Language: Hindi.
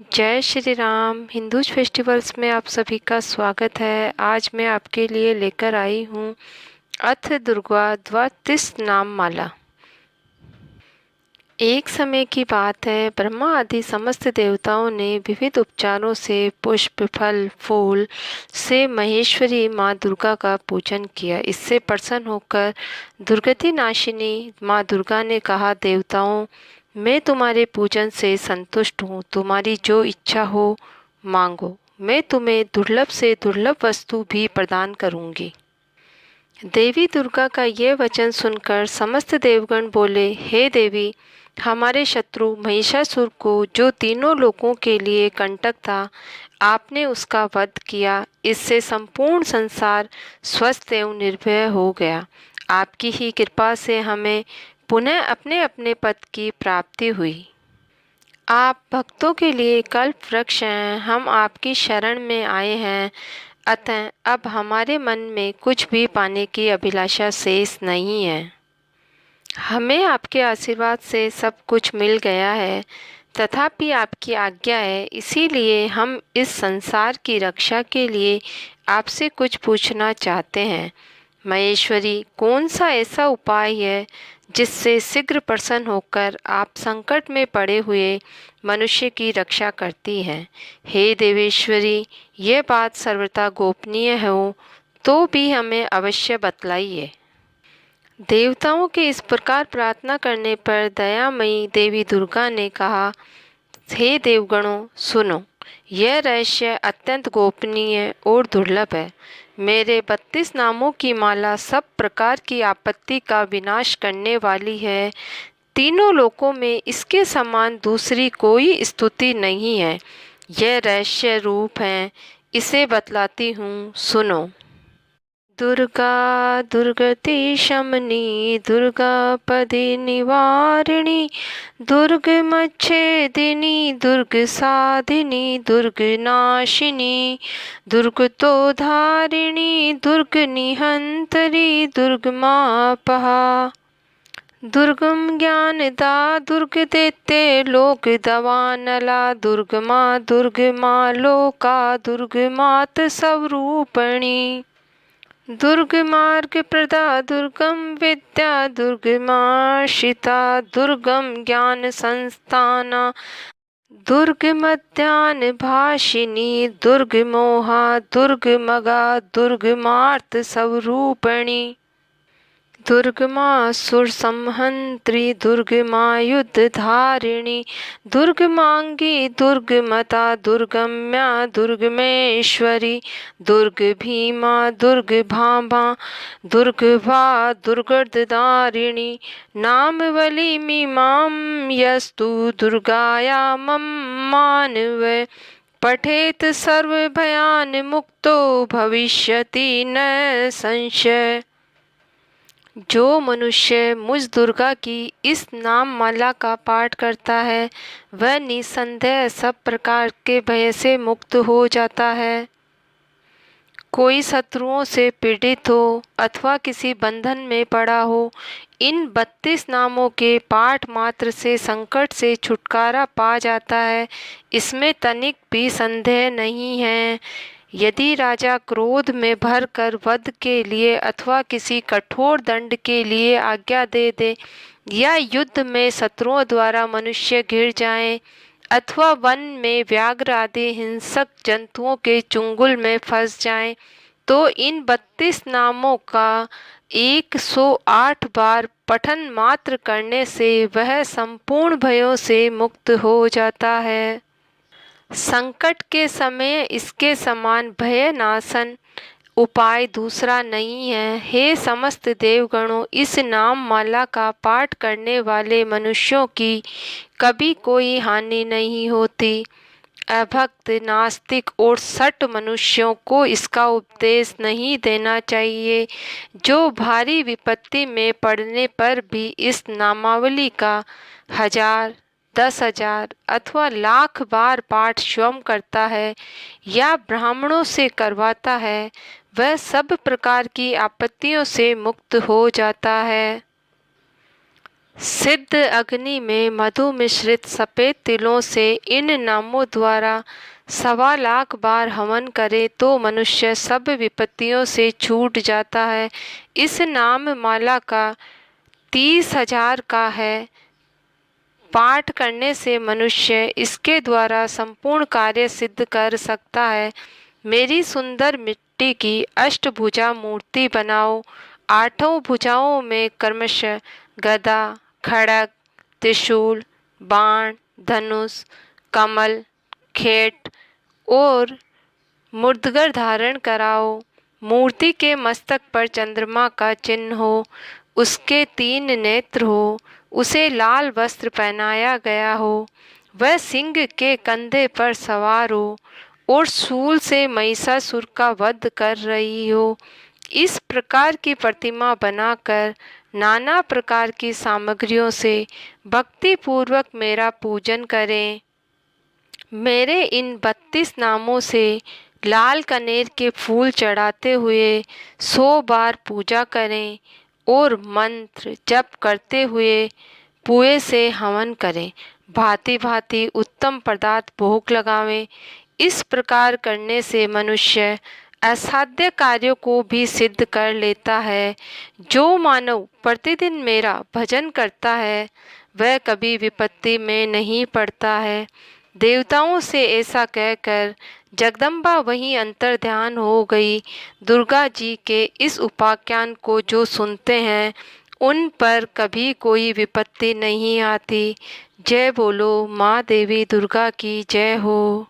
जय श्री राम। हिंदूज फेस्टिवल्स में आप सभी का स्वागत है। आज मैं आपके लिए लेकर आई हूँ अथ दुर्गा द्वादश नाम माला। एक समय की बात है, ब्रह्मा आदि समस्त देवताओं ने विविध उपचारों से पुष्प फल फूल से महेश्वरी माँ दुर्गा का पूजन किया। इससे प्रसन्न होकर दुर्गति नाशिनी माँ दुर्गा ने कहा, देवताओं, मैं तुम्हारे पूजन से संतुष्ट हूँ। तुम्हारी जो इच्छा हो मांगो, मैं तुम्हें दुर्लभ से दुर्लभ वस्तु भी प्रदान करूँगी। देवी दुर्गा का ये वचन सुनकर समस्त देवगण बोले, हे देवी, हमारे शत्रु महिषासुर को, जो तीनों लोकों के लिए कंटक था, आपने उसका वध किया। इससे संपूर्ण संसार स्वस्थ एवं निर्भय हो गया। आपकी ही कृपा से हमें पुनः अपने अपने पद की प्राप्ति हुई। आप भक्तों के लिए कल्प वृक्ष हैं। हम आपकी शरण में आए हैं, अतः अब हमारे मन में कुछ भी पाने की अभिलाषा शेष नहीं है। हमें आपके आशीर्वाद से सब कुछ मिल गया है, तथापि आपकी आज्ञा है, इसीलिए हम इस संसार की रक्षा के लिए आपसे कुछ पूछना चाहते हैं। महेश्वरी, कौन सा ऐसा उपाय है जिससे शीघ्र प्रसन्न होकर आप संकट में पड़े हुए मनुष्य की रक्षा करती हैं? हे देवेश्वरी, ये बात सर्वथा गोपनीय हो तो भी हमें अवश्य बतलाइए। देवताओं के इस प्रकार प्रार्थना करने पर दयामयी देवी दुर्गा ने कहा, हे देवगणों, सुनो, यह रहस्य अत्यंत गोपनीय और दुर्लभ है। मेरे 32 नामों की माला सब प्रकार की आपत्ति का विनाश करने वाली है। तीनों लोकों में इसके समान दूसरी कोई स्तुति नहीं है। यह रहस्य रूप है, इसे बतलाती हूँ, सुनो। दुर्गा दुर्गति शमनी, दुर्गा पदि निवारिणी, दुर्गमच्छेदिनी, दुर्ग साधिनी, दुर्ग नाशिनी, दुर्गतोधारिणी, दुर्ग निहंतरी, दुर्गमापहा, दुर्गम ज्ञानदा, दुर्ग दैत्य लोक दवानला, दुर्गमा दुर्गमा लोका, दुर्गमात स्वरूपणी, दुर्ग मार्ग प्रदा, दुर्गम विद्या, दुर्गमाशिता, दुर्गम ज्ञान संस्थाना, दुर्ग मध्यान भाषिनी, दुर्ग मोहा, दुर्ग मगा, दुर्गमार्त स्वरूपणी, दुर्गमा सुर संहंत्री, दुर्गमा युद्ध धारिणी, दुर्गमांगी, दुर्गमता, दुर्गम्या, दुर्गमेश्वरी, दुर्ग भीमा, दुर्ग भामा, दुर्गभा, दुर्गदारिणी, नामवली मीमां यस्तु दुर्गाया मम मानव, पठेत सर्वभयान मुक्तो भविष्यति न संशय। जो मनुष्य मुझ दुर्गा की इस नाम माला का पाठ करता है, वह निसंदेह सब प्रकार के भय से मुक्त हो जाता है। कोई शत्रुओं से पीड़ित हो अथवा किसी बंधन में पड़ा हो, इन 32 नामों के पाठ मात्र से संकट से छुटकारा पा जाता है, इसमें तनिक भी संदेह नहीं है। यदि राजा क्रोध में भर कर वध के लिए अथवा किसी कठोर दंड के लिए आज्ञा दे दे, या युद्ध में शत्रुओं द्वारा मनुष्य घिर जाएं, अथवा वन में व्याघ्र आदि हिंसक जंतुओं के चुंगल में फंस जाएं, तो इन 32 नामों का 108 बार पठन मात्र करने से वह संपूर्ण भयों से मुक्त हो जाता है। संकट के समय इसके समान भयनाशन उपाय दूसरा नहीं है। हे समस्त देवगणों, इस नाम माला का पाठ करने वाले मनुष्यों की कभी कोई हानि नहीं होती। अभक्त, नास्तिक और सट मनुष्यों को इसका उपदेश नहीं देना चाहिए। जो भारी विपत्ति में पड़ने पर भी इस नामावली का 1000, 10,000 अथवा लाख बार पाठ स्वयं करता है या ब्राह्मणों से करवाता है, वह सब प्रकार की आपत्तियों से मुक्त हो जाता है। सिद्ध अग्नि में मधु मिश्रित सफ़ेद तिलों से इन नामों द्वारा 1.25 बार हवन करे तो मनुष्य सब विपत्तियों से छूट जाता है। इस नाम माला का 30,000 का है। पाठ करने से मनुष्य इसके द्वारा संपूर्ण कार्य सिद्ध कर सकता है। मेरी सुंदर मिट्टी की अष्टभुजा मूर्ति बनाओ। 8 भुजाओं में क्रमशः गदा, खड्ग, त्रिशूल, बाण, धनुष, कमल, खेट और मुद्गर धारण कराओ। मूर्ति के मस्तक पर चंद्रमा का चिन्ह हो, उसके 3 नेत्र हो, उसे लाल वस्त्र पहनाया गया हो, वह सिंह के कंधे पर सवार हो और शूल से महिषासुर का वध कर रही हो। इस प्रकार की प्रतिमा बनाकर नाना प्रकार की सामग्रियों से भक्ति पूर्वक मेरा पूजन करें। मेरे इन 32 नामों से लाल कनेर के फूल चढ़ाते हुए 100 बार पूजा करें और मंत्र जप करते हुए पुए से हवन करें। भांति भांति उत्तम पदार्थ भोग लगावें। इस प्रकार करने से मनुष्य असाध्य कार्यों को भी सिद्ध कर लेता है। जो मानव प्रतिदिन मेरा भजन करता है वह कभी विपत्ति में नहीं पड़ता है। देवताओं से ऐसा कहकर जगदम्बा वहीं अंतर्ध्यान हो गई। दुर्गा जी के इस उपाख्यान को जो सुनते हैं उन पर कभी कोई विपत्ति नहीं आती। जय बोलो माँ देवी दुर्गा की जय हो।